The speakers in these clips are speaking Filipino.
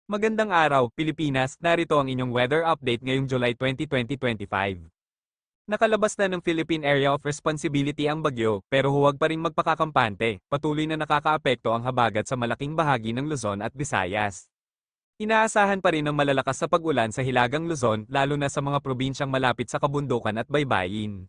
Magandang araw, Pilipinas. Narito ang inyong weather update ngayong July 20, 2025. Nakalabas na ng Philippine Area of Responsibility ang bagyo, pero huwag pa rin magpakakampante. Patuloy na nakakaapekto ang habagat sa malaking bahagi ng Luzon at Visayas. Inaasahan pa rin ang malalakas sa pag-ulan sa Hilagang Luzon, lalo na sa mga probinsyang malapit sa kabundukan at baybayin.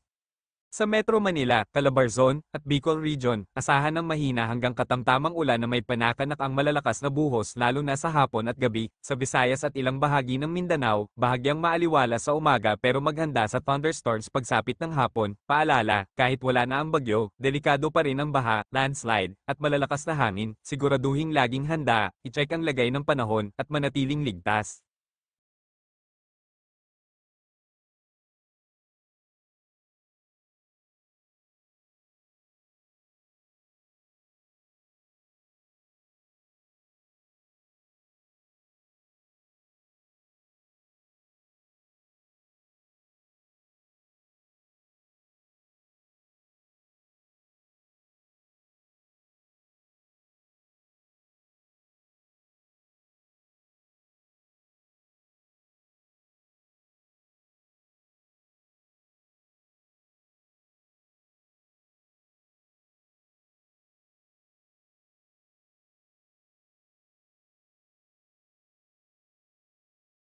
Sa Metro Manila, Calabarzon, at Bicol Region, asahan ng mahina hanggang katamtamang ulan na may panakanak ang malalakas na buhos lalo na sa hapon at gabi. Sa Visayas at ilang bahagi ng Mindanao, bahagyang maaliwala sa umaga pero maghanda sa thunderstorms pagsapit ng hapon. Paalala, kahit wala na ang bagyo, delikado pa rin ang baha, landslide, at malalakas na hangin. Siguraduhing laging handa, i-check ang lagay ng panahon, at manatiling ligtas.